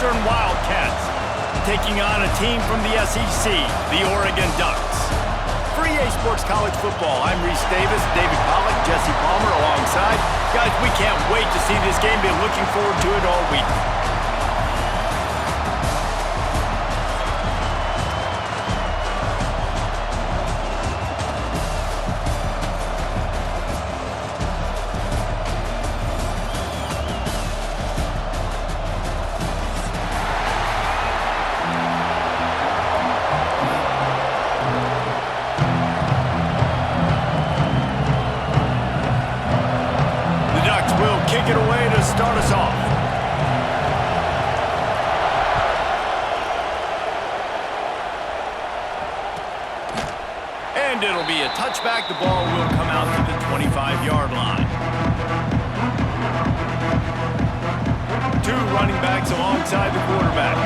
Eastern Wildcats, taking on a team from the SEC, the Oregon Ducks. For EA Sports College Football, I'm Reese Davis, David Pollack, Jesse Palmer alongside. Guys, we can't wait to see this game. Been looking forward to it all week. Kick it away to start us off. And it'll be a touchback. The ball will come out to the 25-yard line. Two running backs alongside the quarterback.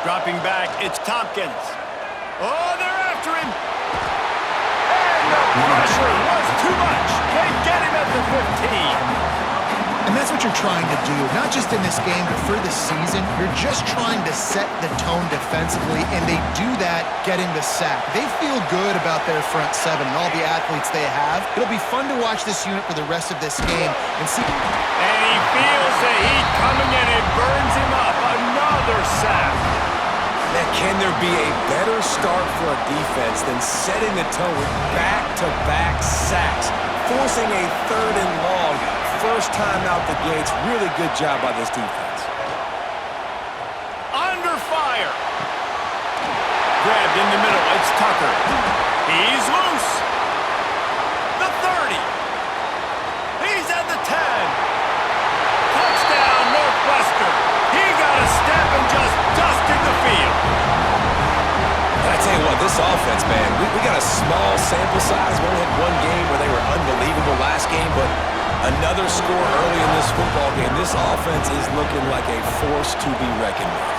Dropping back, it's Tompkins. Oh, they're after him. Pressure was too much. They get him at the 15. And that's what you're trying to do, not just in this game, but for the season. You're just trying to set the tone defensively, and they do that getting the sack. They feel good about their front seven and all the athletes they have. It'll be fun to watch this unit for the rest of this game and see. And he feels the heat coming, and it burns him up. Another sack. Can there be a better start for a defense than setting the tone with back-to-back sacks, forcing a 3rd and long, first time out the gates? Really good job by this defense. Under fire. Grabbed in the middle. It's Tucker. He's loose. The 30. He's at the 10. Touchdown, Northwestern. He got a step and just dusted the field. I tell you what, this offense, man, we got a small sample size. We only had one game where they were unbelievable last game, but another score early in this football game. This offense is looking like a force to be reckoned with.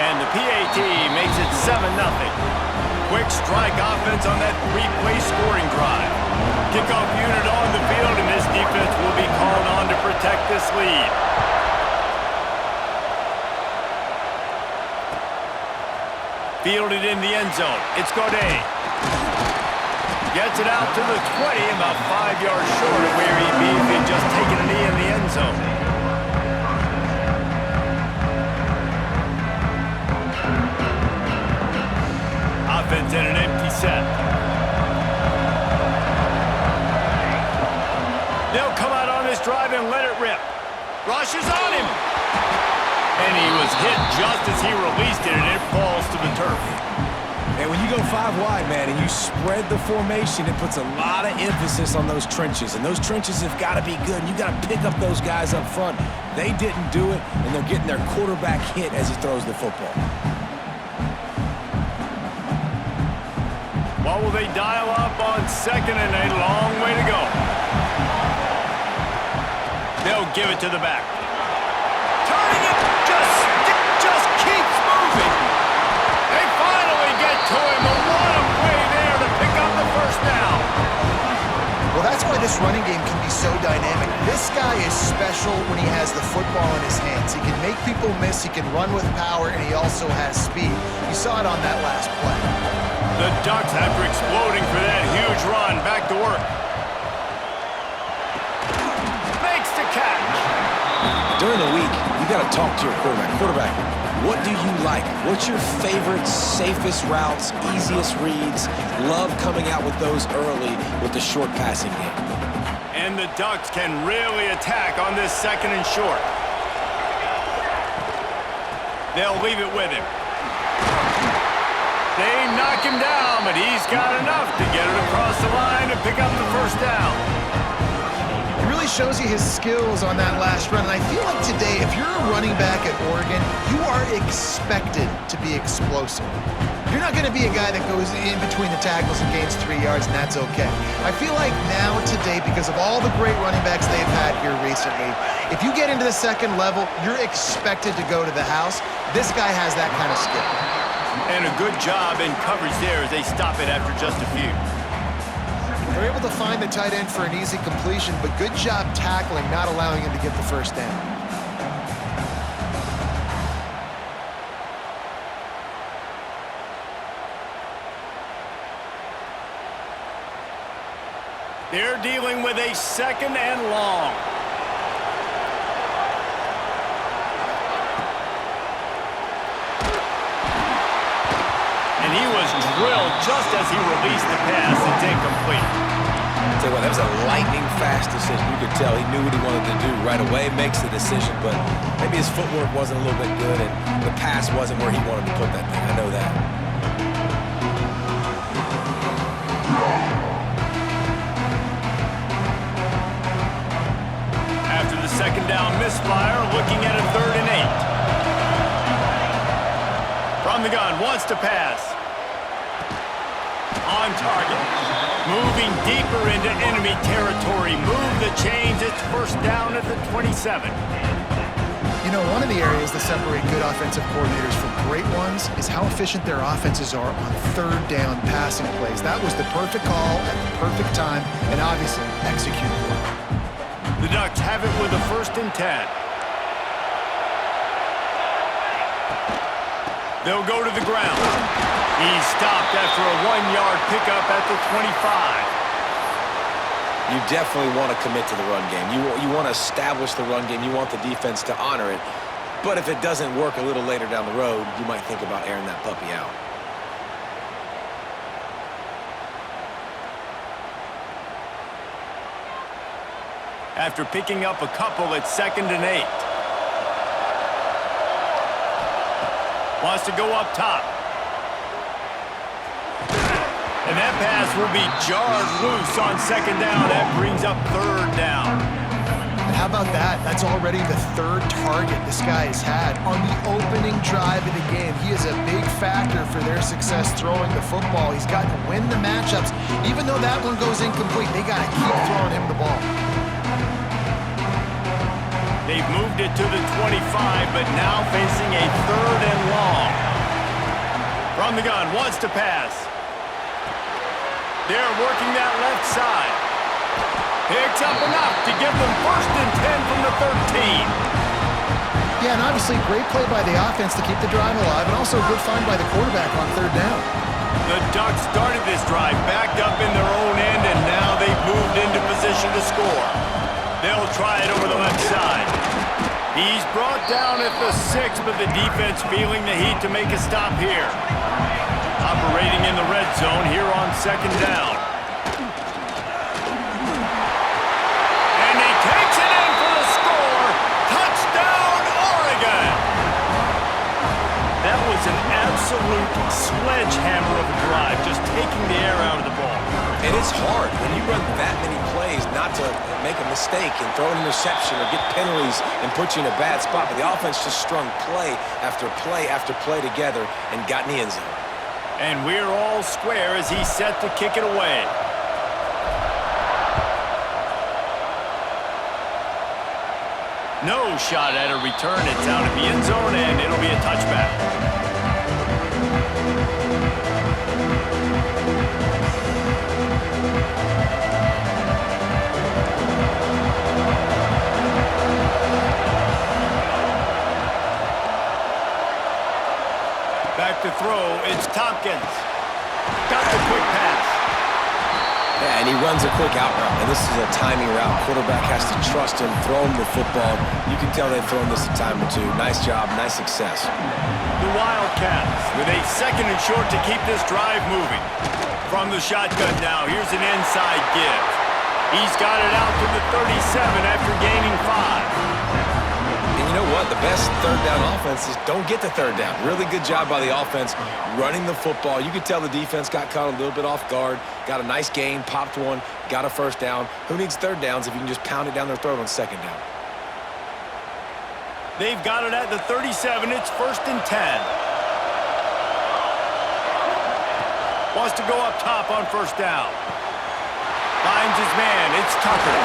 And the PAT makes it 7-0. Quick strike offense on that 3-play scoring drive. Kickoff unit on the field, and this defense will be called on to protect this lead. Fielded in the end zone. It's Godet. Gets it out to the 20, about 5 yards short of where he'd be if he'd just taken a knee in the end zone. Offense in an empty set. They'll come out on this drive and let it rip. Rush is on him. And he was hit just as he released it, and it falls to the turf. And when you go 5 wide, man, and you spread the formation, it puts a lot of emphasis on those trenches. And those trenches have got to be good. And you got to pick up those guys up front. They didn't do it, and they're getting their quarterback hit as he throws the football. What will they dial up on second, and a long way to go? They'll give it to the back. Turning it, just keeps moving. They finally get to him. A long way there to pick up the first down. Well, that's why this running game can be so dynamic. This guy is special when he has the football in his hands. He can make people miss, he can run with power, and he also has speed. You saw it on that last play. The Ducks, after exploding for that huge run, back to work. Makes the catch. During the week, you got to talk to your quarterback. Quarterback, what do you like? What's your favorite, safest routes, easiest reads? Love coming out with those early with the short passing game. And the Ducks can really attack on this second and short. They'll leave it with him. They knock him down, but he's got enough to get it across the line and pick up the first down. It really shows you his skills on that last run. And I feel like today, if you're a running back at Oregon, you are expected to be explosive. You're not going to be a guy that goes in between the tackles and gains 3 yards, and that's okay. I feel like now today, because of all the great running backs they've had here recently, if you get into the second level, you're expected to go to the house. This guy has that kind of skill. And a good job in coverage there as they stop it after just a few. They're able to find the tight end for an easy completion, but good job tackling, not allowing him to get the first down. They're dealing with a 2nd and long. And he was drilled just as he released the pass. It's incomplete. I'll tell you what, that was a lightning-fast decision. You could tell he knew what he wanted to do right away, makes the decision, but maybe his footwork wasn't a little bit good, and the pass wasn't where he wanted to put that thing. I know that. After the 2nd down misfire, looking at a 3rd and 8. From the gun, wants to pass. On target. Moving deeper into enemy territory. Move the chains. It's 1st down at the 27. You know, one of the areas that separate good offensive coordinators from great ones is how efficient their offenses are on 3rd down passing plays. That was the perfect call at the perfect time, and obviously executed well. The Ducks have it with a 1st and 10. They'll go to the ground. He's stopped after a 1-yard pickup at the 25. You definitely want to commit to the run game. You want to establish the run game. You want the defense to honor it. But if it doesn't work a little later down the road, you might think about airing that puppy out. After picking up a couple, it's 2nd and 8. Wants to go up top. And that pass will be jarred loose on 2nd down. That brings up 3rd down. And how about that? That's already the 3rd target this guy has had on the opening drive of the game. He is a big factor for their success throwing the football. He's got to win the matchups. Even though that one goes incomplete, they got to keep throwing him the ball. They've moved it to the 25, but now facing a 3rd and long. From the gun, wants to pass. They're working that left side. Picks up enough to give them 1st and 10 from the 13. Yeah, and obviously great play by the offense to keep the drive alive, and also a good find by the quarterback on 3rd down. The Ducks started this drive backed up in their own end, and now they've moved into position to score. They'll try it over the left side. He's brought down at the 6, but the defense feeling the heat to make a stop here. Operating in the red zone here on 2nd down. And he takes it in for the score. Touchdown, Oregon! That was an absolute sledgehammer of a drive, just taking the air out of the ball. And it's hard when you run that many plays not to make a mistake and throw an interception or get penalties and put you in a bad spot. But the offense just strung play after play after play together and got in the end zone. And we're all square as he's set to kick it away. No shot at a return. It's out of the end zone, and it'll be a touchback. Back to throw, it's Tompkins. Got the quick pass. Yeah, and he runs a quick out route, and this is a timing route. Quarterback has to trust him, throw him the football. You can tell they've thrown this a time or two. Nice job, nice success. The Wildcats with a 2nd and short to keep this drive moving. From the shotgun now, here's an inside give. He's got it out to the 37 after gaining 5. And you know what? The best 3rd down offenses don't get to 3rd down. Really good job by the offense running the football. You could tell the defense got caught a little bit off guard, got a nice gain, popped one, got a 1st down. Who needs 3rd downs if you can just pound it down their throat on 2nd down? They've got it at the 37. It's 1st and 10. Wants to go up top on 1st down. Finds his man. It's Tucker.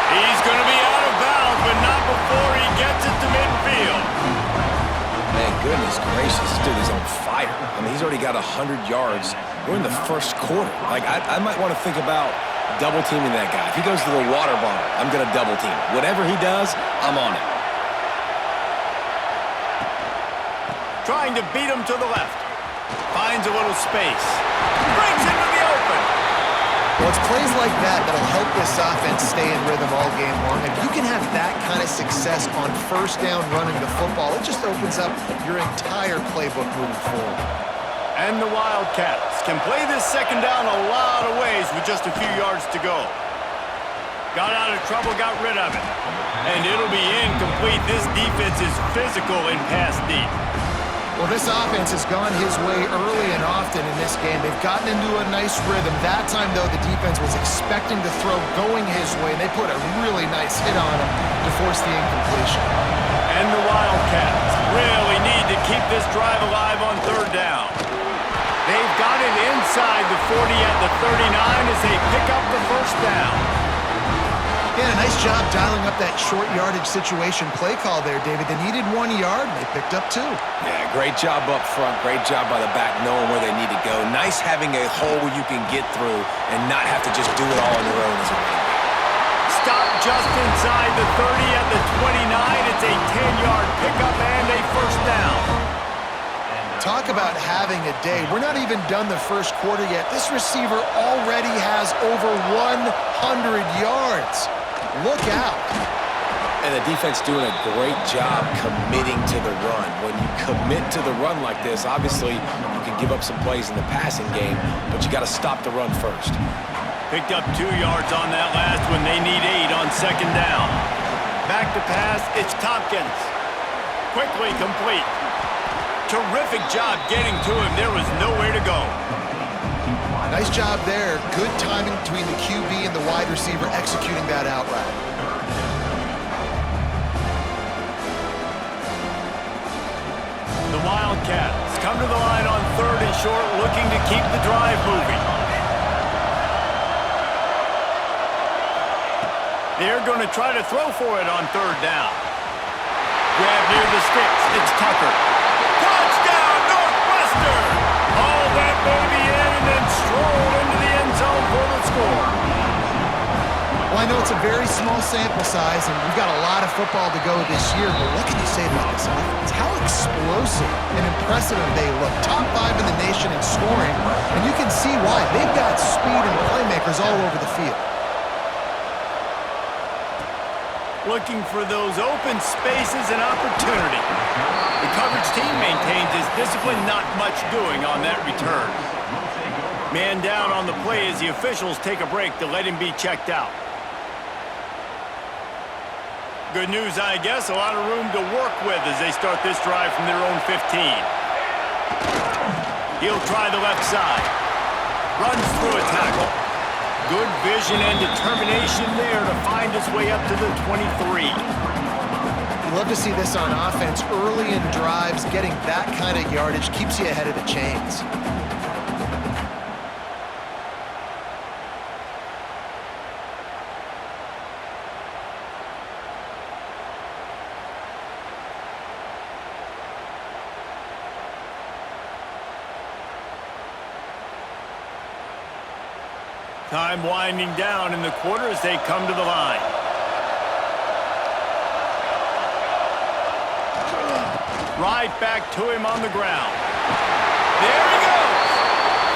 He's going to be out of bounds, but not before he gets it to midfield. Man, goodness gracious, this dude is on fire. I mean, he's already got 100 yards. We're in the 1st quarter. Like, I might want to think about double teaming that guy. If he goes to the water bottle, I'm going to double team. Whatever he does, I'm on it. Trying to beat him to the left. Finds a little space. Brings him to the open. Well, it's plays like that that'll help this offense stay in rhythm all game long. If you can have that kind of success on first down running the football, it just opens up your entire playbook moving forward. And the Wildcats can play this second down a lot of ways with just a few yards to go. Got out of trouble, got rid of it. And it'll be incomplete. This defense is physical in pass deep. Well, this offense has gone his way early and often in this game. They've gotten into a nice rhythm. That time, though, the defense was expecting to throw going his way, and they put a really nice hit on him to force the incompletion. And the Wildcats really need to keep this drive alive on third down. They've got it inside the 40 at the 39 as they pick up the first down. Yeah, nice job dialing up that short yardage situation play call there, David. They needed 1 yard, and they picked up 2. Yeah, great job up front. Great job by the back knowing where they need to go. Nice having a hole where you can get through and not have to just do it all on your own as a running back. Stop just inside the 30 at the 29. It's a 10-yard pickup and a first down. Talk about having a day. We're not even done the first quarter yet. This receiver already has over 100 yards. Look out. And the defense doing a great job committing to the run. When you commit to the run like this, obviously you can give up some plays in the passing game, but you got to stop the run first. Picked up 2 yards on that last one. They need 8 on second down. Back to pass, it's Tompkins. Quickly complete. Terrific job getting to him. There was nowhere to go. Nice job there. Good timing between the QB and the wide receiver executing that out route. The Wildcats come to the line on third and short, looking to keep the drive moving. They're going to try to throw for it on third down. Grab near the sticks. It's Tucker. Touchdown, Northwestern! All that baby in and then stroll into the end zone for the score. Well, I know it's a very small sample size, and we've got a lot of football to go this year, but what can you say about this offense? How explosive and impressive they look. Top 5 in the nation in scoring, and you can see why. They've got speed and playmakers all over the field. Looking for those open spaces and opportunity. The coverage team maintains his discipline, not much doing on that return. Man down on the play as the officials take a break to let him be checked out. Good news, I guess, a lot of room to work with as they start this drive from their own 15. He'll try the left side. Runs through a tackle. Good vision and determination there to find his way up to the 23. You love to see this on offense. Early in drives, getting that kind of yardage keeps you ahead of the chains. Time winding down in the quarter as they come to the line. Right back to him on the ground. There he goes.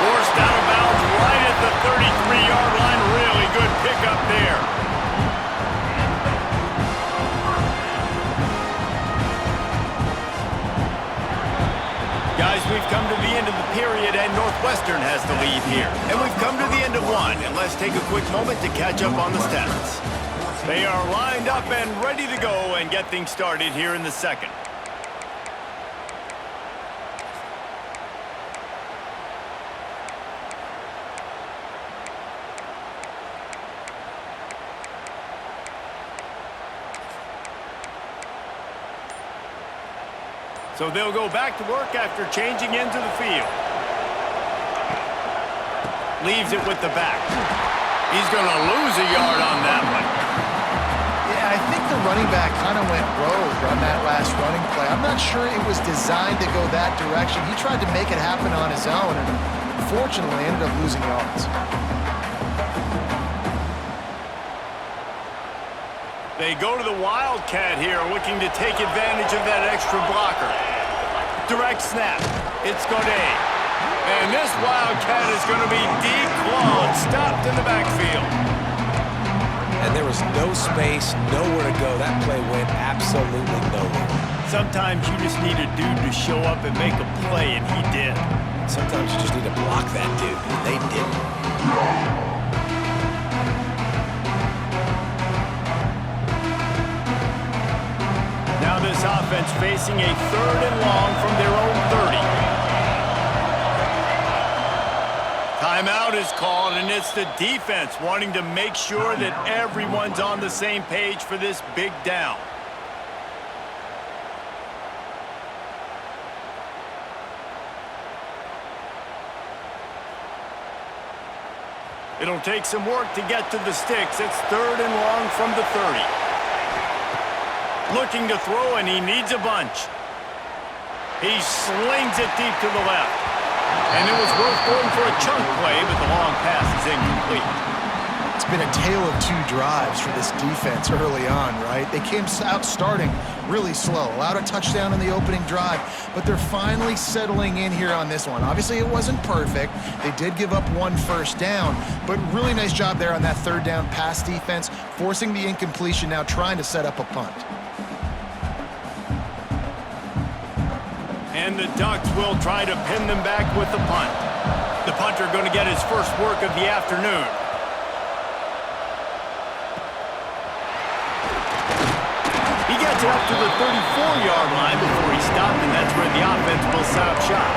Forced out of bounds right at the 33-yard line. Really good pickup there. Guys, we've come to the end of the period, and Northwestern has the lead here. And we've come to the end of one, and let's take a quick moment to catch up on the stats. They are lined up and ready to go and get things started here in the second. So they'll go back to work after changing into the field. Leaves it with the back. He's going to lose a yard on that one. Yeah, I think the running back kind of went rogue on that last running play. I'm not sure it was designed to go that direction. He tried to make it happen on his own, and unfortunately ended up losing yards. They go to the Wildcat here, looking to take advantage of that extra blocker. Direct snap. It's Godet. And this Wildcat is going to be declawed, stopped in the backfield. And there was no space, nowhere to go. That play went absolutely nowhere. Sometimes you just need a dude to show up and make a play, and he did. Sometimes you just need to block that dude, and they didn't. Now this offense facing a 3rd and long from their own 30. Timeout is called, and it's the defense wanting to make sure that everyone's on the same page for this big down. It'll take some work to get to the sticks. It's 3rd and long from the 30. Looking to throw, and he needs a bunch. He slings it deep to the left. And it was worth going for a chunk play, but the long pass is incomplete. It's been a tale of 2 drives for this defense early on, right? They came out starting really slow, allowed a touchdown in the opening drive, but they're finally settling in here on this one. Obviously, it wasn't perfect. They did give up 1 first down, but really nice job there on that 3rd down pass defense, forcing the incompletion, now trying to set up a punt. And the Ducks will try to pin them back with the punt. The punter going to get his first work of the afternoon. He gets it up to the 34-yard line before he stopped, and that's where the offense will set up shop.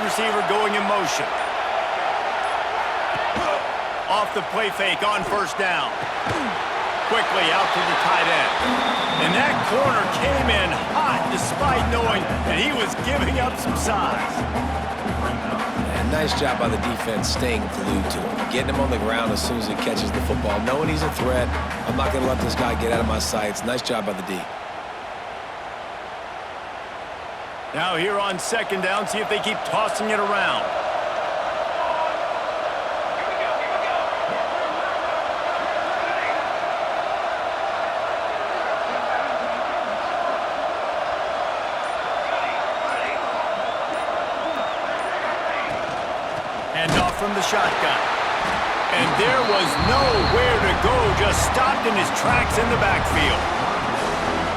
Receiver going in motion. Off the play fake on first down. Quickly out to the tight end. And that corner came in hot despite knowing that he was giving up some size. And nice job by the defense staying glued to him. Getting him on the ground as soon as he catches the football. Knowing he's a threat. I'm not going to let this guy get out of my sights. Nice job by the D. Now here on 2nd down, see if they keep tossing it around. Hand off from the shotgun. And there was nowhere to go, just stopped in his tracks in the backfield.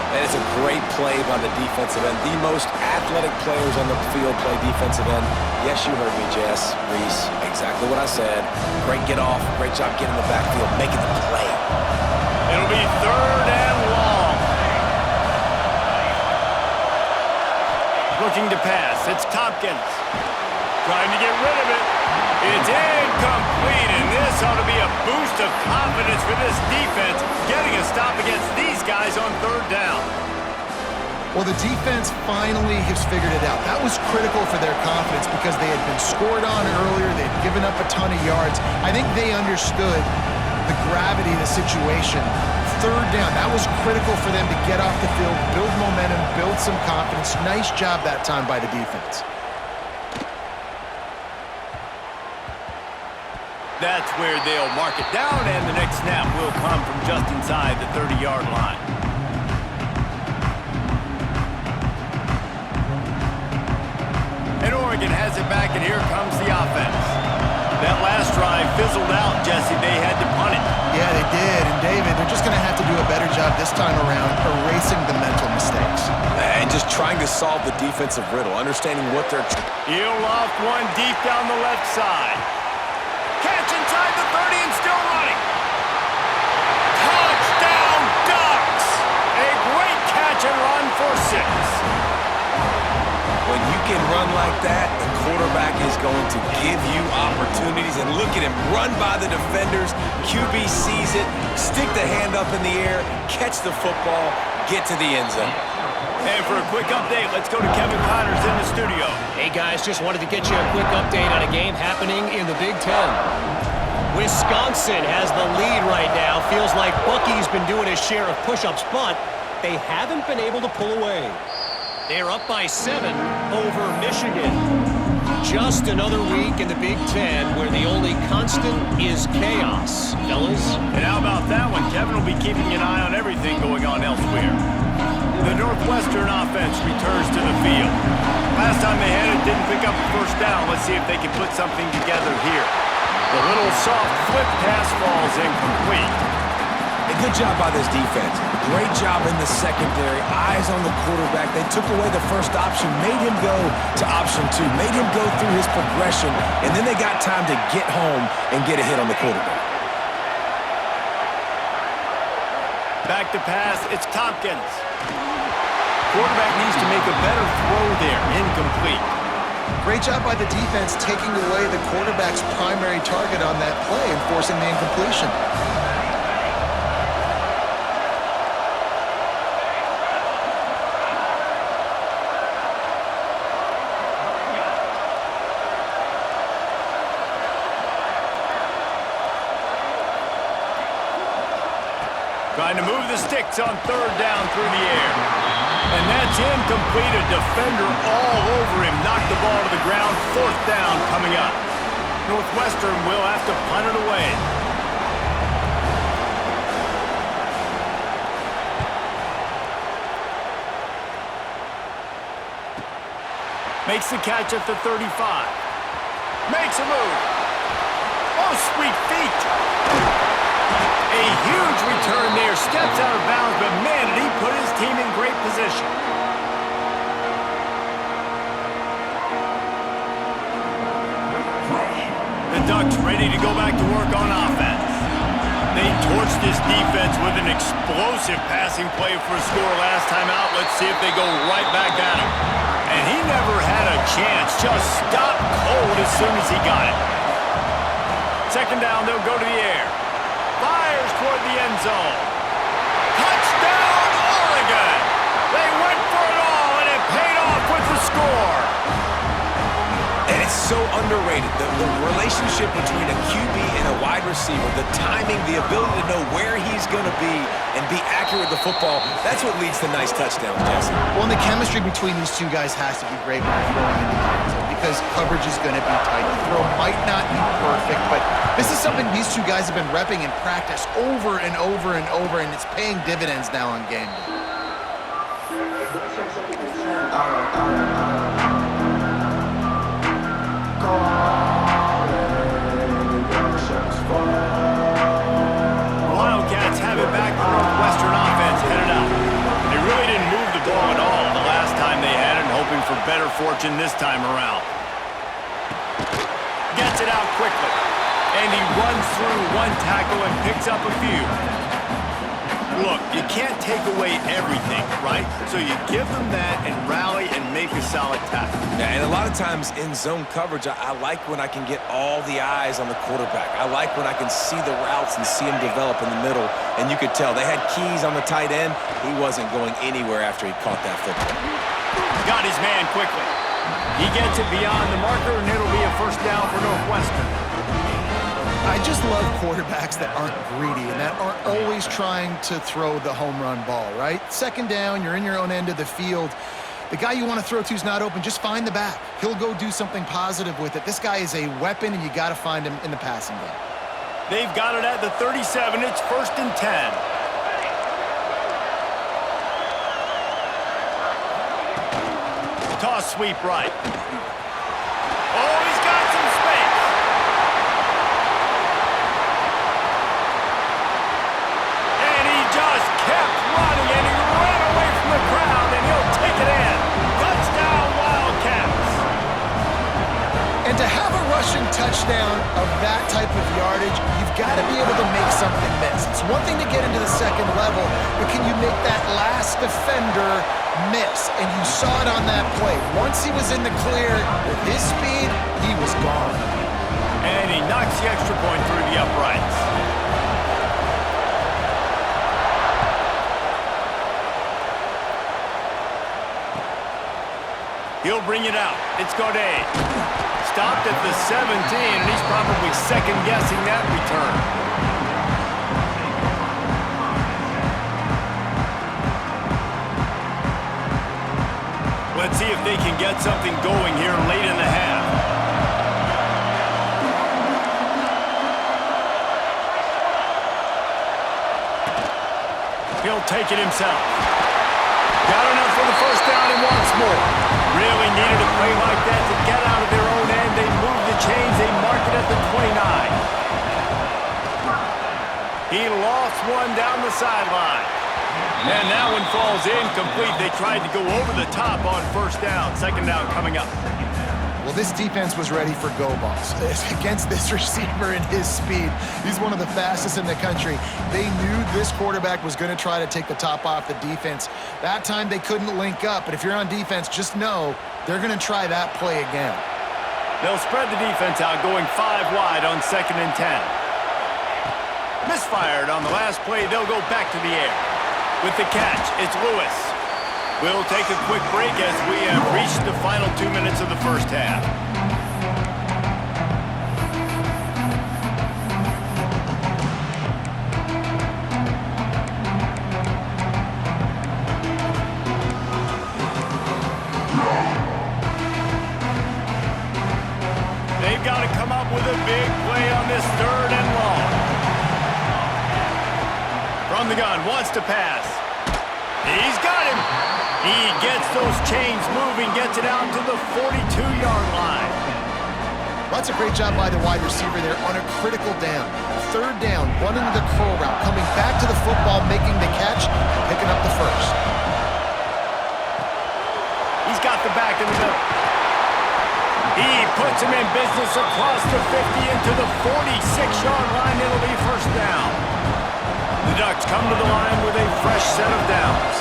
And it's a great play by the defensive end. The most athletic players on the field play defensive end. Yes, you heard me, Jess, Reese. Exactly what I said. Great get off. Great job getting in the backfield, making the play. It'll be 3rd and long. Looking to pass. It's Tompkins. Trying to get rid of it. It's incomplete, and this ought to be a boost of confidence for this defense, getting a stop against these guys on 3rd down. Well, the defense finally has figured it out. That was critical for their confidence because they had been scored on earlier. They had given up a ton of yards. I think they understood the gravity of the situation. 3rd down, that was critical for them to get off the field, build momentum, build some confidence. Nice job that time by the defense. That's where they'll mark it down, and the next snap will come from just inside the 30-yard line. And Oregon has it back, and here comes the offense. That last drive fizzled out, Jesse. They had to punt it. Yeah, they did. And David, they're just going to have to do a better job this time around erasing the mental mistakes. And just trying to solve the defensive riddle, understanding what they're... He'll loft one deep down the left side. Catch inside the 30 and still running. Touchdown, Ducks! A great catch and run for 6. When you can run like that, the quarterback is going to give you opportunities. And look at him run by the defenders. QB sees it, stick the hand up in the air, catch the football, get to the end zone. And for a quick update, let's go to Kevin Connors in the studio. Hey guys, just wanted to get you a quick update on a game happening in the Big Ten. Wisconsin has the lead right now. Feels like Bucky's been doing his share of push-ups, but they haven't been able to pull away. They're up by 7 over Michigan. Just another week in the Big Ten where the only constant is chaos, fellas. And how about that one? Kevin will be keeping an eye on everything going on elsewhere. The Northwestern offense returns to the field. Last time they had it, didn't pick up a first down. Let's see if they can put something together here. The little soft flip pass falls incomplete. A good job by this defense. Great job in the secondary. Eyes on the quarterback. They took away the first option, made him go to option 2, made him go through his progression, and then they got time to get home and get a hit on the quarterback. Back to pass, it's Tompkins. Quarterback needs to make a better throw there. Incomplete. Great job by the defense taking away the quarterback's primary target on that play and forcing the incompletion. Trying to move the sticks on third down through the air. And that's incomplete. A defender all over him. Knocked the ball to the ground. Fourth down coming up. Northwestern will have to punt it away. Makes the catch at the 35. Makes a move. Oh, sweet feet. A huge return there. Steps out of bounds, but man, did he put his team in great position. The Ducks ready to go back to work on offense. They torched this defense with an explosive passing play for a score last time out. Let's see if they go right back at him. And he never had a chance. Just stopped cold as soon as he got it. Second down, they'll go to the air. Fires toward the end zone. Touchdown, Oregon! They went for it all, and it paid off with the score. And it's so underrated. The relationship between a QB and a wide receiver, the timing, the ability to know where he's going to be and be accurate with the football, that's what leads to nice touchdowns, Jesse. Well, and the chemistry between these two guys has to be great when they're throwing in the end zone because coverage is going to be tight. The throw might not be perfect, but this is something these two guys have been repping in practice over and over and over, and it's paying dividends now on game day. Wildcats have it back. The Northwestern offense headed out. They really didn't move the ball at all the last time they had it, hoping for better fortune this time around. Gets it out quickly. And he runs through one tackle and picks up a few. Look, you can't take away everything, right? So you give them that and rally and make a solid tackle. Yeah, and a lot of times in zone coverage, I like when I can get all the eyes on the quarterback. I like when I can see the routes and see him develop in the middle. And you could tell they had keys on the tight end. He wasn't going anywhere after he caught that football. Got his man quickly. He gets it beyond the marker, and it'll be a first down for Northwestern. I just love quarterbacks that aren't greedy and that aren't always trying to throw the home run ball, right? Second down, you're in your own end of the field. The guy you want to throw to is not open. Just find the back. He'll go do something positive with it. This guy is a weapon, and you got to find him in the passing game. They've got it at the 37. It's 1st and 10. Toss sweep right. Oh, he's got some space. And he just kept running, and he ran away from the crowd, and he'll take it in. Touchdown, Wildcats. And to have a rushing touchdown of that type of yardage, you've got to be able to make something miss. It's one thing to get into the second level, but can you make that last defender miss? And you saw it on that play. Once he was in the clear with his speed, he was gone. And he knocks the extra point through the uprights. He'll bring it out. It's Godet. stopped at the 17, and he's probably second-guessing that return. Let's see if they can get something going here late in the half. He'll take it himself. Got enough for the first down and wants more. Really needed a play like that to get out of their own end. They move the chains. They mark it at the 29. He lost one down the sideline. And that one falls incomplete. They tried to go over the top on first down. Second down coming up. Well, this defense was ready for go balls. Against this receiver and his speed, he's one of the fastest in the country. They knew this quarterback was going to try to take the top off the defense. That time they couldn't link up, but if you're on defense, just know they're going to try that play again. They'll spread the defense out, going 5 wide on 2nd and 10. Misfired on the last play. They'll go back to the air. With the catch, it's Lewis. We'll take a quick break as we have reached the final 2 minutes of the first half. They've got to come up with a big play on this 3rd and long. From the gun, wants to pass. He's got him. He gets those chains moving, gets it out to the 42-yard line. That's a great job by the wide receiver there on a critical down. 3rd down, running the curl route, coming back to the football, making the catch, picking up the first. He's got the back in the middle. He puts him in business across the 50 into the 46-yard line. It'll be first down. The Ducks come to the line with a fresh set of downs.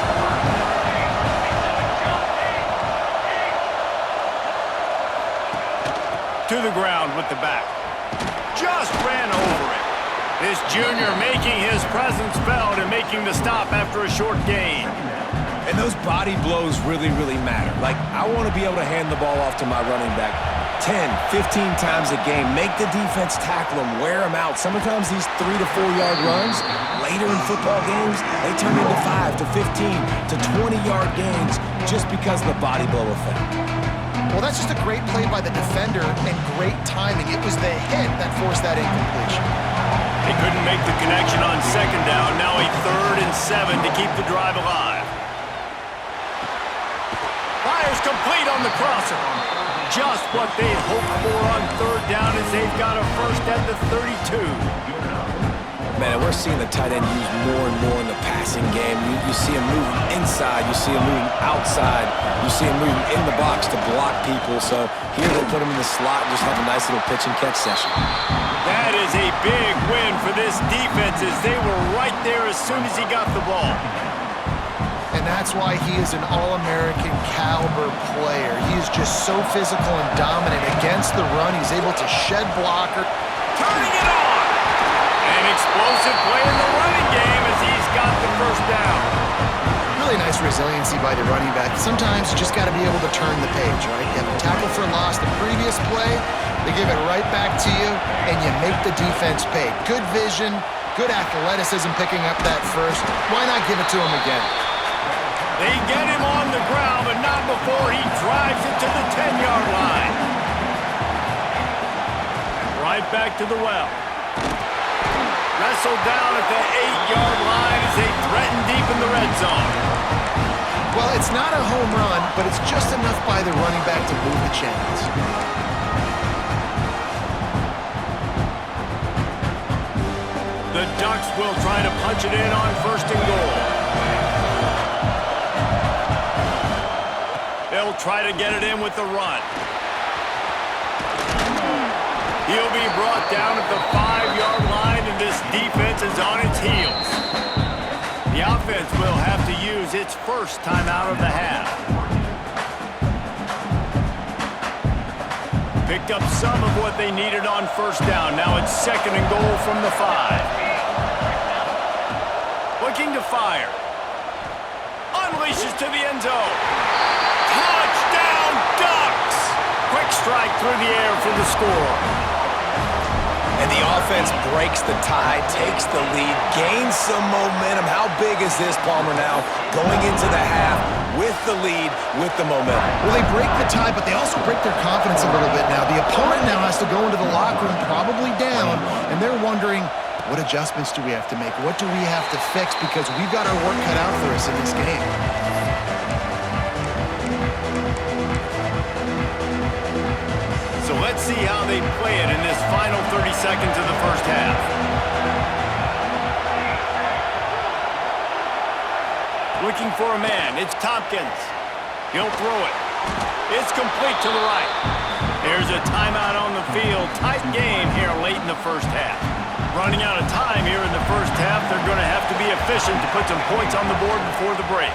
To the ground with the back. Just ran over it. This junior making his presence felt and making the stop after a short gain. And those body blows really, really matter. Like, I want to be able to hand the ball off to my running back 10, 15 times a game. Make the defense tackle him, wear him out. Sometimes these 3 to 4 yard runs, later in football games, they turn into 5 to 15 to 20-yard gains just because of the body blow effect. Well, that's just a great play by the defender and great timing. It was the hit that forced that incompletion. They couldn't make the connection on 2nd down. Now a 3rd and 7 to keep the drive alive. Fires complete on the crosser. Just what they hoped for on 3rd down as they've got a first at the 32. Man, we're seeing the tight end used more and more in the passing game. You see him moving inside. You see him moving outside. You see him moving in the box to block people. So here they put him in the slot and just have a nice little pitch and catch session. That is a big win for this defense as they were right there as soon as he got the ball. And that's why he is an All-American caliber player. He is just so physical and dominant against the run. He's able to shed blocker. Turning it on! An explosive play in the running game as he's got the first down. Really nice resiliency by the running back. Sometimes you just got to be able to turn the page, right? You have a tackle for loss the previous play, they give it right back to you, and you make the defense pay. Good vision, good athleticism picking up that first. Why not give it to him again? They get him on the ground, but not before he drives it to the 10-yard line. Right back to the well. Wrestled down at the 8-yard line as they threaten deep in the red zone. Well, it's not a home run, but it's just enough by the running back to move the chains. The Ducks will try to punch it in on 1st and goal. They'll try to get it in with the run. He'll be brought down at the 5-yard line, and this defense is on its heels. The offense will have to use its first timeout of the half. Picked up some of what they needed on 1st down. Now it's 2nd and goal from the 5. Looking to fire. Unleashes to the end zone. Touchdown, Ducks! Quick strike through the air for the score. And the offense breaks the tie, takes the lead, gains some momentum. How big is this, Palmer, now? Going into the half with the lead, with the momentum. Well, they break the tie, but they also break their confidence a little bit now. The opponent now has to go into the locker room probably down, and they're wondering, what adjustments do we have to make? What do we have to fix? Because we've got our work cut out for us in this game. So let's see how they play it in this final 30 seconds of the first half. Looking for a man. It's Tompkins. He'll throw it. It's complete to the right. There's a timeout on the field. Tight game here late in the first half. Running out of time here in the first half. They're going to have to be efficient to put some points on the board before the break.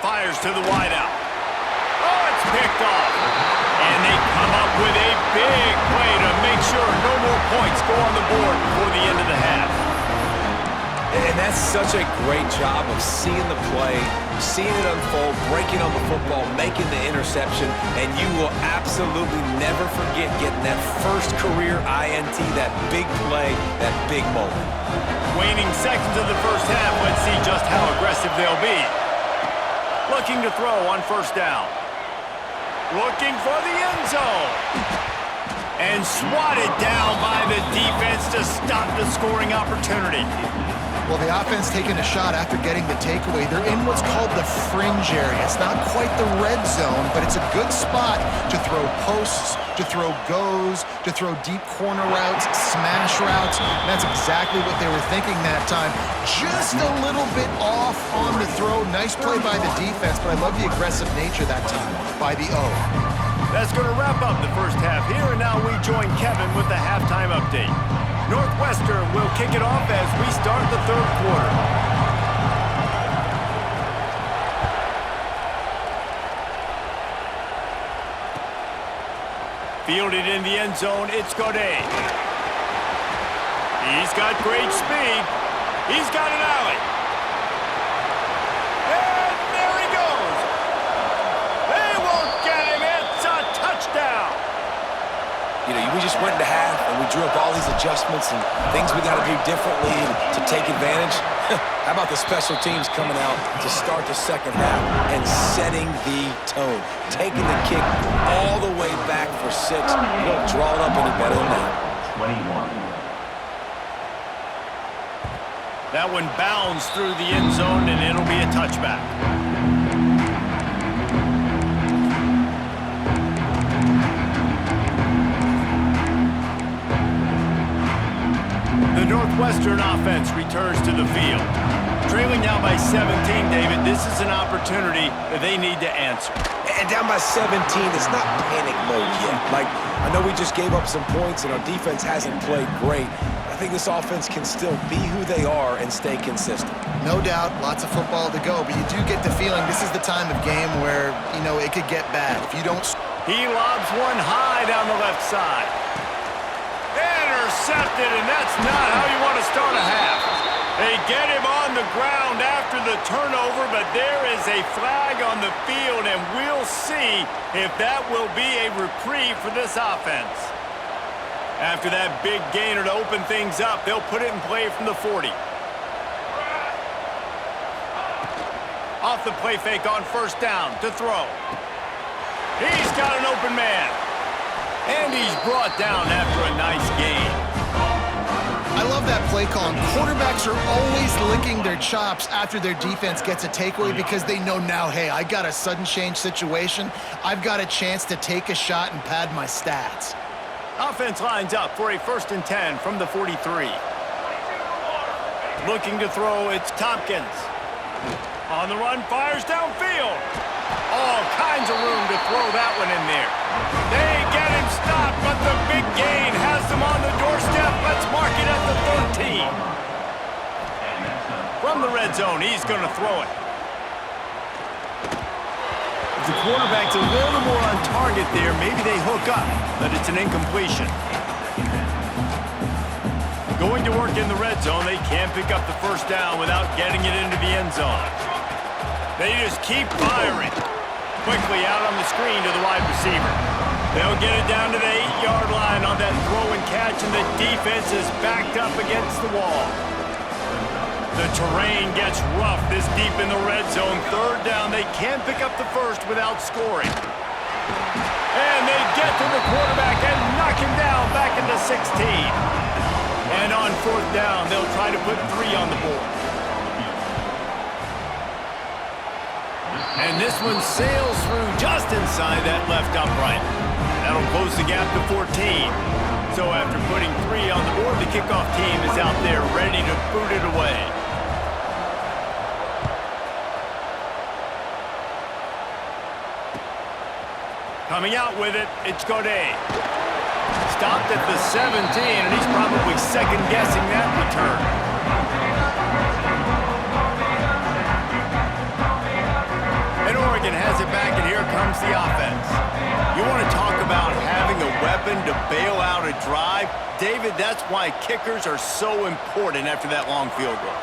Fires to the wideout. Oh, it's picked off. And they come up with a big play to make sure no more points go on the board before the end of the half. And that's such a great job of seeing the play, seeing it unfold, breaking on the football, making the interception, and you will absolutely never forget getting that first career INT, that big play, that big moment. Waning seconds of the first half. Let's see just how aggressive they'll be. Looking to throw on first down. Looking for the end zone. And swatted down by the defense to stop the scoring opportunity. Well, the offense taking a shot after getting the takeaway. They're in what's called the fringe area. It's not quite the red zone, but it's a good spot to throw posts, to throw goes, to throw deep corner routes, smash routes. And that's exactly what they were thinking that time. Just a little bit off on the throw. Nice play by the defense, but I love the aggressive nature that time by the O. That's going to wrap up the first half here, and now we join Kevin with the halftime update. Northwestern will kick it off as we start the third quarter. Fielded in the end zone, it's Godet. He's got great speed. He's got an alley. And there he goes. They won't get him. It's a touchdown. You know, we just went into half and we drew up all these adjustments and things we got to do differently to take advantage. How about the special teams coming out to start the second half and setting the tone, taking the kick all the way back for 6. You don't draw it up any better than that. 21. That one bounds through the end zone, and it'll be a touchback. The Northwestern offense returns to the field. Trailing now by 17, David, this is an opportunity that they need to answer. And down by 17, it's not panic mode yet. Like, I know we just gave up some points and our defense hasn't played great. I think this offense can still be who they are and stay consistent. No doubt, lots of football to go, but you do get the feeling this is the time of game where, you know, it could get bad. If you don't... He lobs one high down the left side. Intercepted, and that's not how you want to start a half. They get him on the ground after the turnover, but there is a flag on the field, and we'll see if that will be a reprieve for this offense. After that big gainer to open things up, they'll put it in play from the 40. Off the play fake on first down to throw. He's got an open man. And he's brought down after a nice gain. I love that play call. And quarterbacks are always licking their chops after their defense gets a takeaway because they know now, hey, I got a sudden change situation. I've got a chance to take a shot and pad my stats. Offense lines up for a 1st and 10 from the 43. Looking to throw, it's Tompkins. On the run, fires downfield. All kinds of room to throw that one in there. They get him stopped, but the big gain has them on the doorstep. Let's mark it at the 13. From the red zone, he's going to throw it. If the quarterback's a little more on target there, maybe they hook up, but it's an incompletion. Going to work in the red zone, they can't pick up the first down without getting it into the end zone. They just keep firing. Quickly out on the screen to the wide receiver. They'll get it down to the 8-yard line on that throw and catch, and the defense is backed up against the wall. The terrain gets rough this deep in the red zone. Third down, they can't pick up the first without scoring. And they get to the quarterback and knock him down back into 16. And on fourth down, they'll try to put 3 on the board. And this one sails through just inside that left upright. That'll close the gap to 14. So after putting 3 on the board, the kickoff team is out there ready to boot it away. Coming out with it, it's Godet. Stopped at the 17, and he's probably second-guessing that return. And Oregon has it back, and here comes the offense. You want to talk about having a weapon to bail out a drive? David, that's why kickers are so important after that long field goal.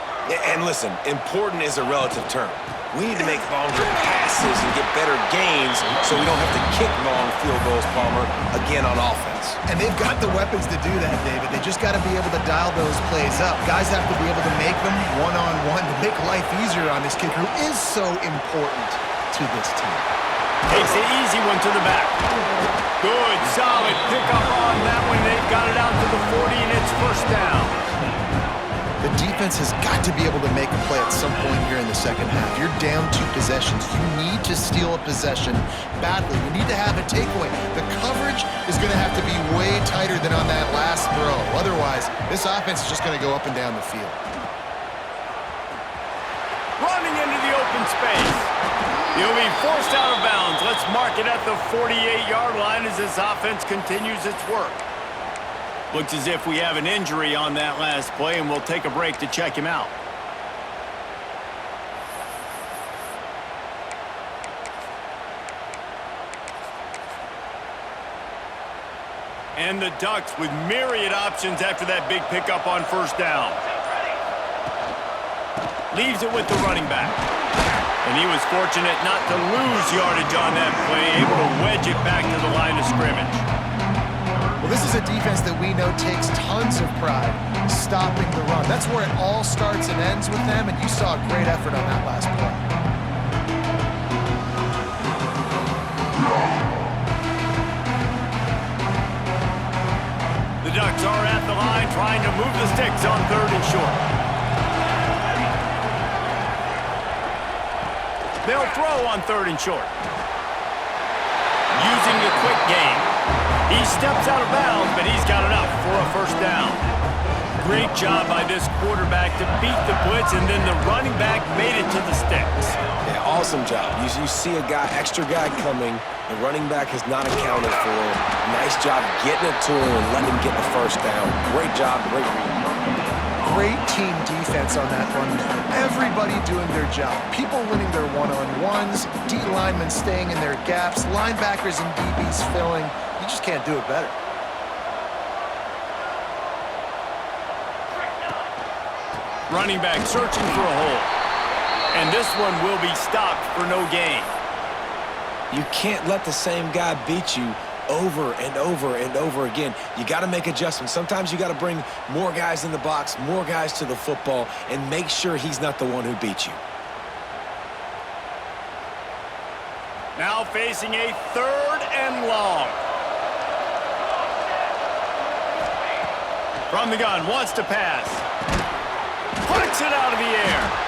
And listen, important is a relative term. We need to make longer passes and get better gains so we don't have to kick long field goals, Palmer, again on offense. And they've got the weapons to do that, David. They just got to be able to dial those plays up. Guys have to be able to make them one-on-one to make life easier on this kicker who is so important to this team. Takes the easy one to the back. Good, solid pickup on that one. They've got it out to the 40, and it's first down. The defense has got to be able to make a play at some point here in the second half. You're down 2 possessions. You need to steal a possession badly. You need to have a takeaway. The coverage is going to have to be way tighter than on that last throw. Otherwise, this offense is just going to go up and down the field. Running into the open space. He'll be forced out of bounds. Let's mark it at the 48-yard line as this offense continues its work. Looks as if we have an injury on that last play, and we'll take a break to check him out. And the Ducks with myriad options after that big pickup on first down. Leaves it with the running back. And he was fortunate not to lose yardage on that play, able to wedge it back to the line of scrimmage. Well, this is a defense that we know takes tons of pride stopping the run. That's where it all starts and ends with them, and you saw a great effort on that last play. The Ducks are at the line trying to move the sticks on 3rd and short. They'll throw on 3rd and short. Using the quick game. He steps out of bounds, but he's got enough for a first down. Great job by this quarterback to beat the blitz, and then the running back made it to the sticks. Yeah, awesome job. You see a extra guy coming, the running back has not accounted for. Nice job getting it to him and letting him get the first down. Great job, great read. Great team defense on that one. Everybody doing their job. People winning their one-on-ones, D linemen staying in their gaps, linebackers and DBs filling. You just can't do it better. Running back searching for a hole. And this one will be stopped for no gain. You can't let the same guy beat you over and over and over again. You got to make adjustments. Sometimes you got to bring more guys in the box, more guys to the football, and make sure he's not the one who beats you. Now facing a 3rd and long. From the gun, wants to pass. Puts it out of the air.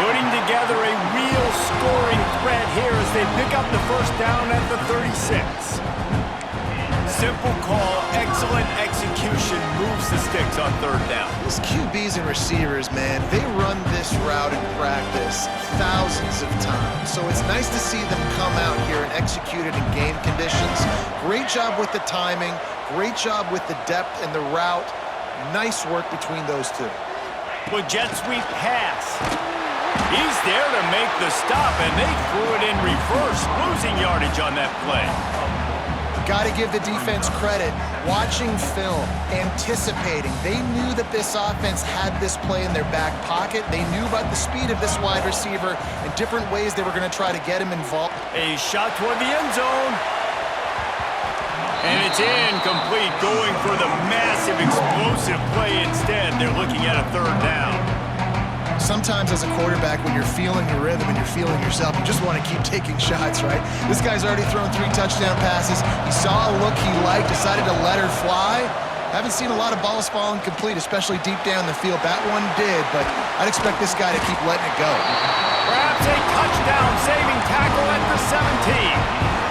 Putting together a real scoring threat here as they pick up the first down at the 36. Simple call, excellent execution, moves the sticks on 3rd down. These QBs and receivers, man, they run this route in practice thousands of times. So it's nice to see them come out here and execute it in game conditions. Great job with the timing, great job with the depth and the route. Nice work between those two. With jet sweep pass. He's there to make the stop, and they threw it in reverse, losing yardage on that play. Got to give the defense credit. Watching film, anticipating. They knew that this offense had this play in their back pocket. They knew about the speed of this wide receiver and different ways they were going to try to get him involved. A shot toward the end zone. And it's incomplete, going for the massive explosive play instead. They're looking at a third down. Sometimes as a quarterback, when you're feeling the rhythm and you're feeling yourself, you just want to keep taking shots, right? This guy's already thrown 3 touchdown passes. He saw a look he liked, decided to let her fly. Haven't seen a lot of balls falling complete, especially deep down the field. That one did, but I'd expect this guy to keep letting it go. Perhaps a touchdown-saving tackle at the 17.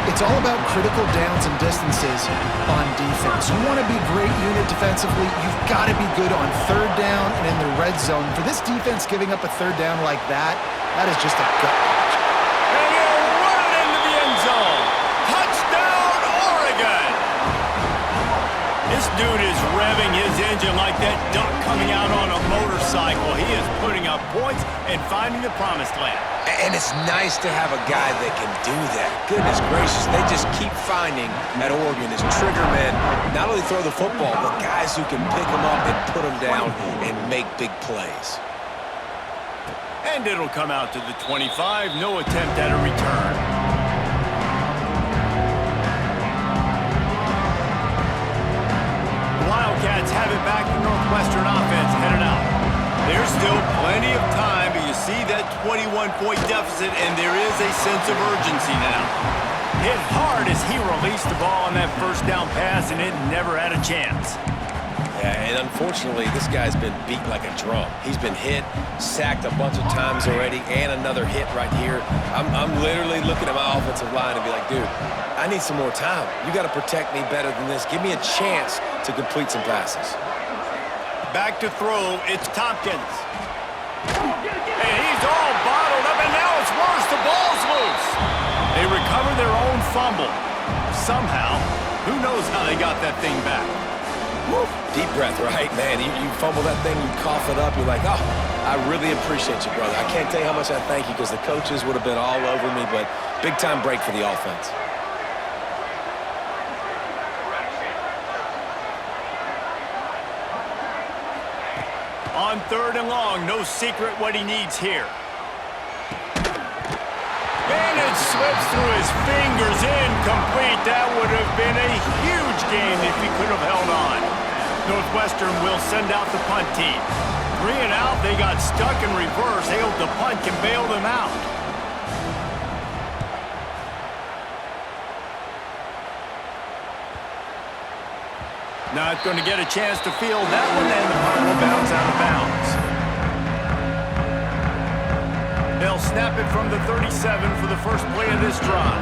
It's all about critical downs and distances on defense. You want to be great unit defensively, you've got to be good on third down and in the red zone. For this defense giving up a third down like that, that is just a gut punch. And he'll run it into the end zone. Touchdown, Oregon! This dude is revving his engine like that duck coming out on a motorcycle. He is putting up points and finding the promised land. And it's nice to have a guy that can do that. Goodness gracious, they just keep finding at Oregon as trigger men, not only throw the football, but guys who can pick them up and put them down and make big plays. And it'll come out to the 25. No attempt at a return. The Wildcats have it back. The Northwestern offense headed out. There's still plenty of time, but you see that 21-point deficit, and there is a sense of urgency now. Hit hard as he released the ball on that first down pass, and it never had a chance. Yeah, and unfortunately, this guy's been beat like a drum. He's been hit, sacked a bunch of times already, and another hit right here. I'm literally looking at my offensive line and be like, dude, I need some more time. You got to protect me better than this. Give me a chance to complete some passes. Back to throw, it's Tompkins. And he's all bottled up, and now it's worse. The ball's loose. They recover their own fumble. Somehow, who knows how they got that thing back. Woo. Deep breath, right, man? You fumble that thing, you cough it up, you're like, oh, I really appreciate you, brother. I can't tell you how much I thank you because the coaches would have been all over me, but big-time break for the offense. On third and long, no secret what he needs here. And it slips through his fingers, incomplete. That would have been a huge gain if he could have held on. Northwestern will send out the punt team. 3 and out, they got stuck in reverse. They hope the punt can bail them out. Not going to get a chance to field that one, and the punt will bounce out of bounds. They'll snap it from the 37 for the first play of this drive.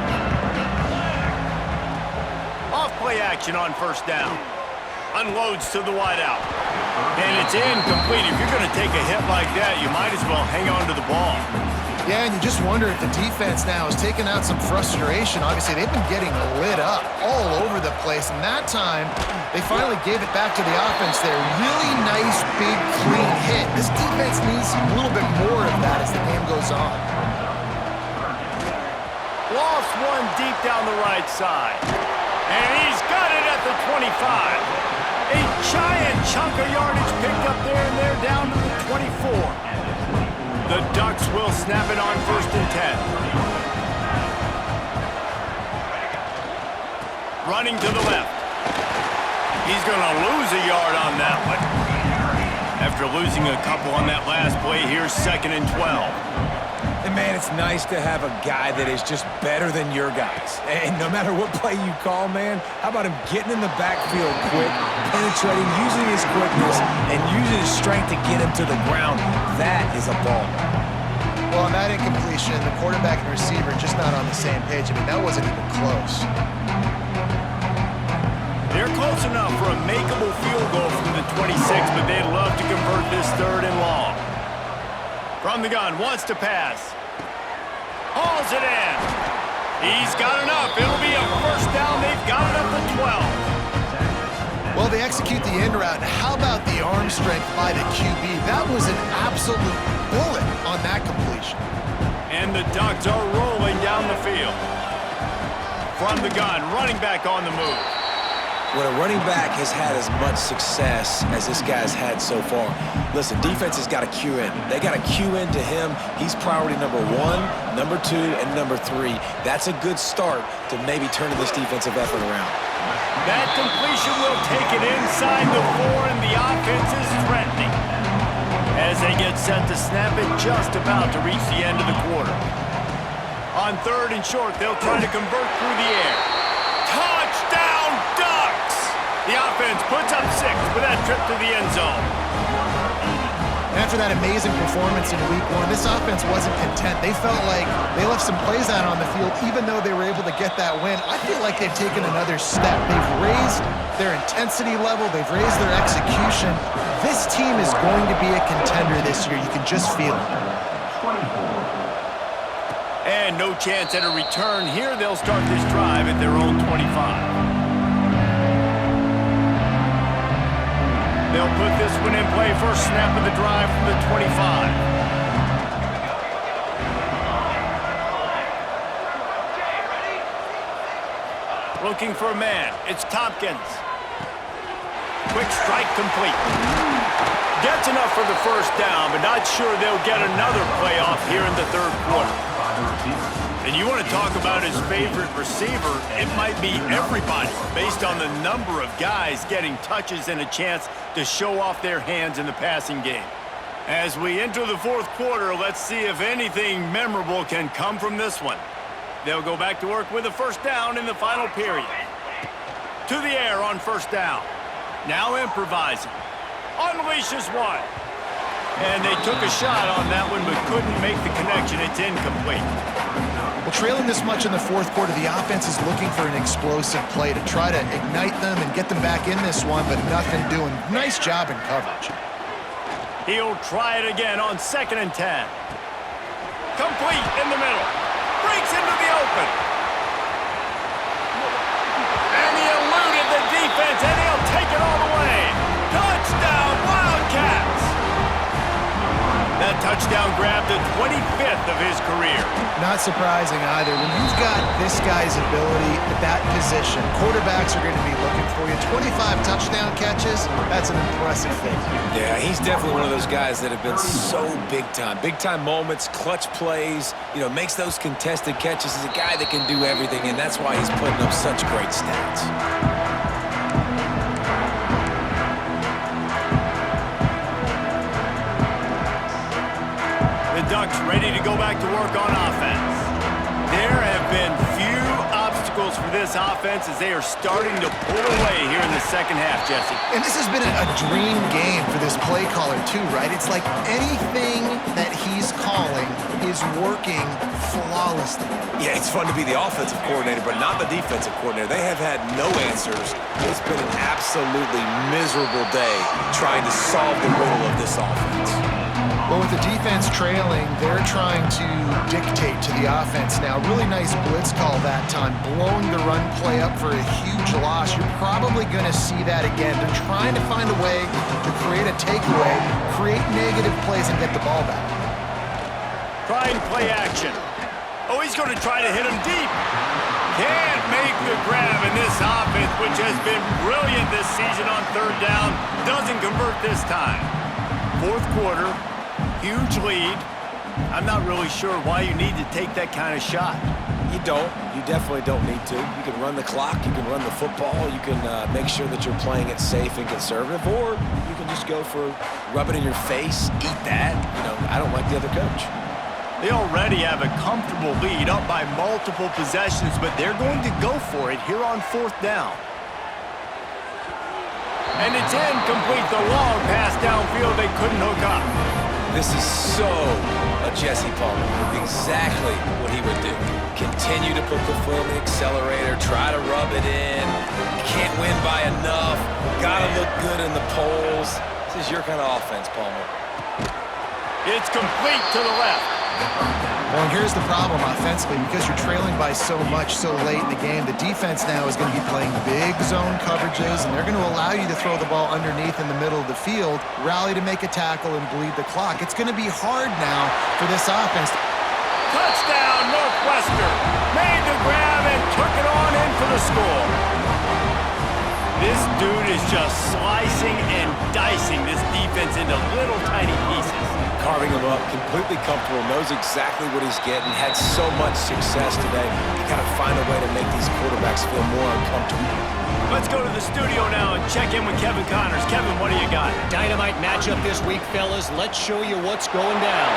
Off-play action on first down. Unloads to the wideout. And it's incomplete. If you're going to take a hit like that, you might as well hang on to the ball. Yeah, and you just wonder if the defense now is taking out some frustration. Obviously, they've been getting lit up all over the place, and that time, they finally gave it back to the offense there. Really nice, big, clean hit. This defense needs a little bit more of that as the game goes on. Lost one deep down the right side. And he's got it at the 25. A giant chunk of yardage picked up there, and they're down to the 24. The Ducks will snap it on first and 10. Running to the left. He's going to lose a yard on that one. After losing a couple on that last play, here's 2nd and 12. And, man, it's nice to have a guy that is just better than your guys. And no matter what play you call, man, how about him getting in the backfield quick, penetrating, using his quickness, and using his strength to get him to the ground? That is a ball. Well, on that incompletion, the quarterback and receiver just not on the same page. I mean, that wasn't even close. They're close enough for a makeable field goal from the 26, but they'd love to convert this 3rd and long. From the gun, wants to pass. Hauls it in. He's got enough. It'll be a first down. They've got it at the 12. Well, they execute the end route. How about the arm strength by the QB? That was an absolute bullet on that completion. And the Ducks are rolling down the field. from the gun, running back on the move. When a running back has had as much success as this guy's had so far, listen, defense has got to cue in. They got to cue in to him. He's priority number 1, number 2, and number 3. That's a good start to maybe turning this defensive effort around. That completion will take it inside the 4, and the offense is threatening. As they get set to snap it, just about to reach the end of the quarter. On 3rd and short, they'll try to convert through the air. Touchdown, Ducks! The offense puts up 6 with that trip to the end zone. After that amazing performance in Week 1, this offense wasn't content. They felt like they left some plays out on the field, even though they were able to get that win. I feel like they've taken another step. They've raised their intensity level. They've raised their execution. This team is going to be a contender this year. You can just feel it. And no chance at a return here. They'll start this drive at their own 25. They'll put this one in play. First snap of the drive from the 25. Looking for a man. It's Tompkins. Quick strike complete. Gets enough for the first down, but not sure they'll get another playoff here in the 3rd quarter. And you want to talk about his favorite receiver, it might be everybody, based on the number of guys getting touches and a chance to show off their hands in the passing game. As we enter the 4th quarter, let's see if anything memorable can come from this one. They'll go back to work with a first down in the final period. To the air on first down. Now improvising. Unleashes one. And they took a shot on that one, but couldn't make the connection. It's incomplete. Well, trailing this much in the 4th quarter, the offense is looking for an explosive play to try to ignite them and get them back in this one, but nothing doing. Nice job in coverage. He'll try it again on 2nd and 10. Complete in the middle. Breaks into the open. And he eluded the defense, and he'll take it all the way. Touchdown, Wildcats! That touchdown grabbed the 25th of his career. Not surprising either. When you've got this guy's ability at that position, quarterbacks are going to be looking for you. 25 touchdown catches, that's an impressive thing. Yeah, he's definitely one of those guys that have been so big time. Big time moments, clutch plays, makes those contested catches. He's a guy that can do everything, and that's why he's putting up such great stats. Ducks ready to go back to work on offense. There have been few obstacles for this offense as they are starting to pull away here in the 2nd half, Jesse. And this has been a dream game for this play caller too, right? It's like anything that he's calling is working flawlessly. Yeah, it's fun to be the offensive coordinator, but not the defensive coordinator. They have had no answers. It's been an absolutely miserable day trying to solve the riddle of this offense. Well, with the defense trailing, they're trying to dictate to the offense now. Really nice blitz call that time, blowing the run play up for a huge loss. You're probably going to see that again. They're trying to find a way to create a takeaway, create negative plays, and get the ball back. Trying play action. Oh, he's going to try to hit him deep. Can't make the grab, and this offense, which has been brilliant this season on 3rd down, doesn't convert this time. 4th quarter. Huge lead. I'm not really sure why you need to take that kind of shot. You don't. You definitely don't need to. You can run the clock. You can run the football. You can make sure that you're playing it safe and conservative, or you can just go for rub it in your face, eat that. I don't like the other coach. They already have a comfortable lead up by multiple possessions, but they're going to go for it here on 4th down. And it's incomplete. The long pass downfield, they couldn't hook up. This is so a Jesse Palmer. Exactly what he would do. Continue to put the foot on the accelerator, try to rub it in. Can't win by enough. Gotta look good in the polls. This is your kind of offense, Palmer. It's complete to the left. Well, and here's the problem offensively. Because you're trailing by so much so late in the game, the defense now is going to be playing big zone coverages, and they're going to allow you to throw the ball underneath in the middle of the field, rally to make a tackle, and bleed the clock. It's going to be hard now for this offense. Touchdown, Northwestern. Made the grab and took it on in for the score. This dude is just slicing and dicing this defense into little tiny pieces. Carving him up, completely comfortable, knows exactly what he's getting, had so much success today. You got to find a way to make these quarterbacks feel more uncomfortable. Let's go to the studio now and check in with Kevin Connors. Kevin, what do you got? Dynamite matchup this week, fellas. Let's show you what's going down.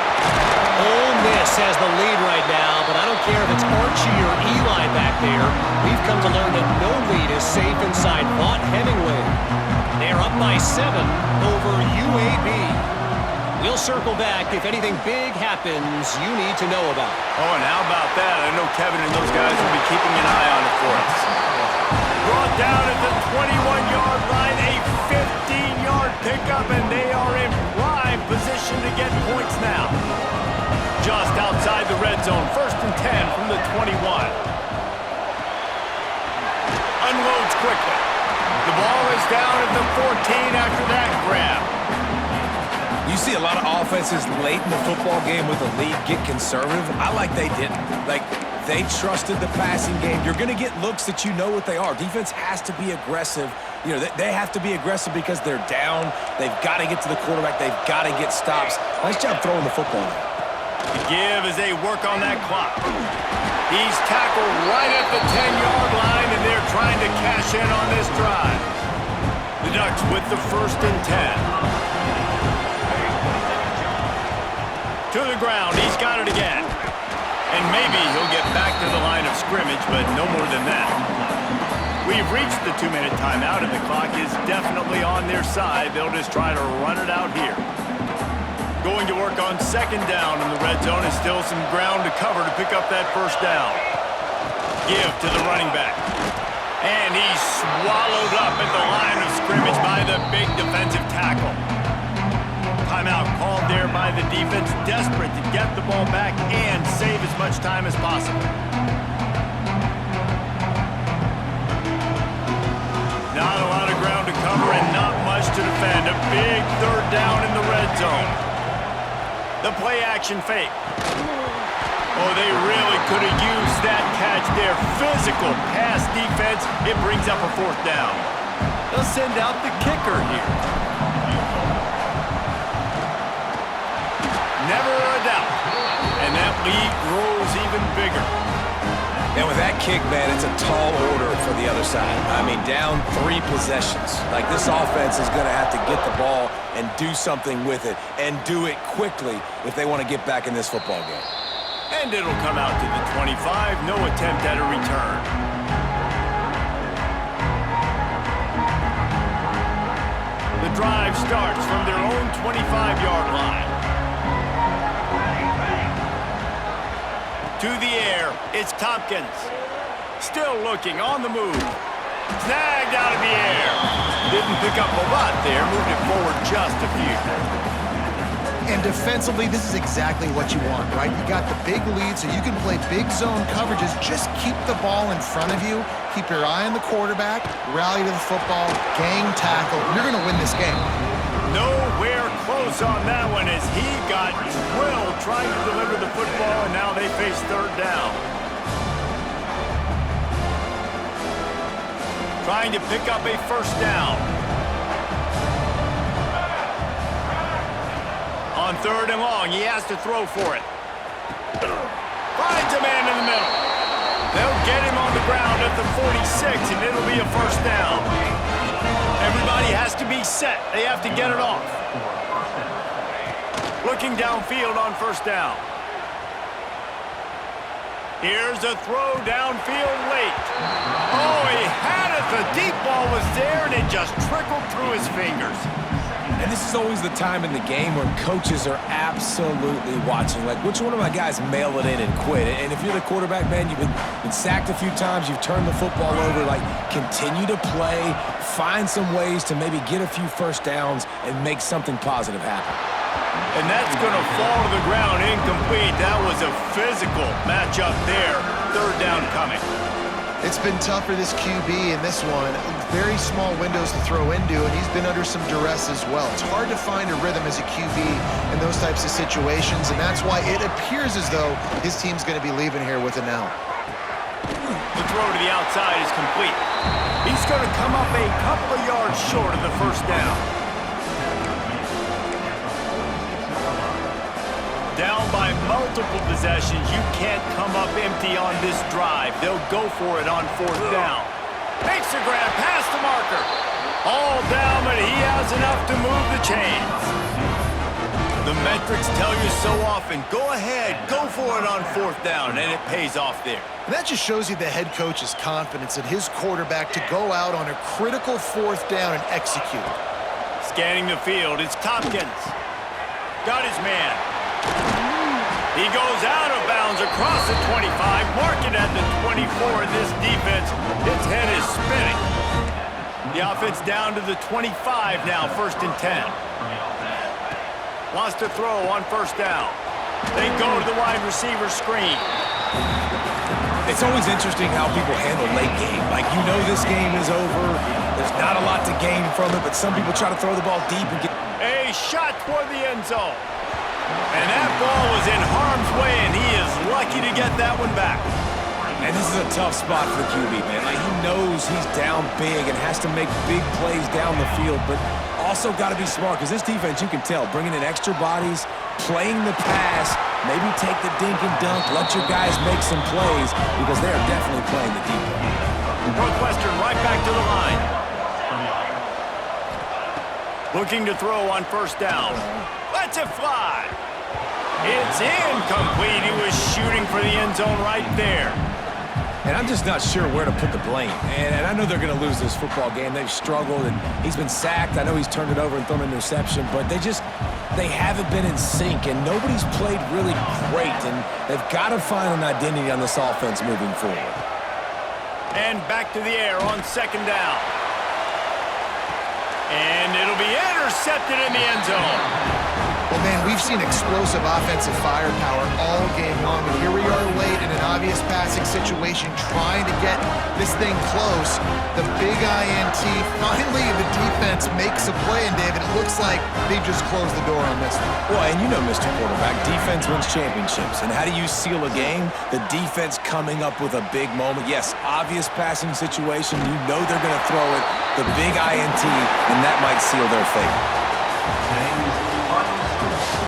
Ole Miss has the lead right now, but I don't care if it's Archie or Eli back there. We've come to learn that no lead is safe inside Vaught Hemingway. They're up by 7 over UAB. We'll circle back if anything big happens you need to know about. Oh, and how about that? I know Kevin and those guys will be keeping an eye on it for us. Brought down at the 21-yard line, a 15-yard pickup, and they are in prime position to get points now. Just outside the red zone, 1st and 10 from the 21. Unloads quickly. The ball is down at the 14 after that grab. You see a lot of offenses late in the football game with a lead get conservative. I like they didn't. Like, they trusted the passing game. You're going to get looks that you know what they are. Defense has to be aggressive. You know, they have to be aggressive because they're down. They've got to get to the quarterback. They've got to get stops. Nice job throwing the football. The give as they work on that clock. He's tackled right at the 10-yard line, and they're trying to cash in on this drive. The Ducks with the 1st and 10. To the ground, he's got it again. And maybe he'll get back to the line of scrimmage, but no more than that. We've reached the 2-minute timeout, and the clock is definitely on their side. They'll just try to run it out here. Going to work on 2nd down in the red zone, and still some ground to cover to pick up that 1st down. Give to the running back. And he's swallowed up at the line of scrimmage by the big defensive tackle. Timeout called there by the defense, desperate to get the ball back and save as much time as possible. Not a lot of ground to cover and not much to defend. A big 3rd down in the red zone. The play action fake. Oh, they really could have used that catch there. Physical pass defense. It brings up a 4th down. They'll send out the kicker here. Never a doubt. And that lead grows even bigger. And with that kick, man, it's a tall order for the other side. I mean, down 3 possessions. Like, this offense is going to have to get the ball and do something with it, and do it quickly if they want to get back in this football game. And it'll come out to the 25. No attempt at a return. The drive starts from their own 25-yard line. To the air, it's Tompkins. Still looking, on the move. Snagged out of the air. Didn't pick up a lot there, moved it forward just a few. And defensively, this is exactly what you want, right? You got the big lead, so you can play big zone coverages. Just keep the ball in front of you. Keep your eye on the quarterback. Rally to the football. Gang tackle. You're going to win this game. Nowhere close on that one as he got drilled trying to deliver the football, and now they face 3rd down. Trying to pick up a 1st down. On 3rd and long, he has to throw for it. Finds a man in the middle. They'll get him on the ground at the 46, and it'll be a 1st down. Everybody has to be set. They have to get it off. Looking downfield on 1st down. Here's a throw downfield late. Oh, he had it. The deep ball was there, and it just trickled through his fingers. And this is always the time in the game when coaches are absolutely watching. Like, which one of my guys mail it in and quit? And if you're the quarterback, man, you've been sacked a few times, you've turned the football over. Like, continue to play, find some ways to maybe get a few 1st downs and make something positive happen. And that's going to fall to the ground incomplete. That was a physical matchup there. 3rd down coming. It's been tough for this QB in this one. Very small windows to throw into, and he's been under some duress as well. It's hard to find a rhythm as a QB in those types of situations, and that's why it appears as though his team's going to be leaving here with an L. The throw to the outside is complete. He's going to come up a couple of yards short of the first down. Down by multiple possessions, you can't come up empty on this drive. They'll go for it on fourth down. Makes the grab past the marker. All down, but he has enough to move the chains. The metrics tell you so often, go ahead, go for it on fourth down, and it pays off there. And that just shows you the head coach's confidence in his quarterback to go out on a critical fourth down and execute. Scanning the field, it's Tompkins. Got his man. He goes out of bounds across the 25, mark it at the 24, and this defense, its head is spinning. The offense down to the 25 now, 1st and 10. Wants to throw on first down. They go to the wide receiver screen. It's always interesting how people handle late game. Like, you know this game is over. There's not a lot to gain from it, but some people try to throw the ball deep and get... A shot toward the end zone. And that ball was in harm's way, and he is lucky to get that one back. And this is a tough spot for the QB, man. Like, he knows he's down big and has to make big plays down the field, but also got to be smart, because this defense, you can tell, bringing in extra bodies, playing the pass, maybe take the dink and dunk, let your guys make some plays, because they are definitely playing the deep ball. Northwestern right back to the line. Looking to throw on first down. Lets it fly. It's incomplete. He was shooting for the end zone right there. And I'm just not sure where to put the blame. And I know they're going to lose this football game. They've struggled, and he's been sacked. I know he's turned it over and thrown an interception, but they haven't been in sync, and nobody's played really great, and they've got to find an identity on this offense moving forward. And back to the air on second down. And it'll be intercepted in the end zone. Well, man, we've seen explosive offensive firepower all game long, and here we are late in an obvious passing situation trying to get this thing close. The big INT, finally the defense makes a play, and David, it looks like they've just closed the door on this one. Well, and you know, Mr. Quarterback, defense wins championships. And how do you seal a game? The defense coming up with a big moment. Yes, obvious passing situation. You know they're going to throw it. The big INT, and that might seal their fate.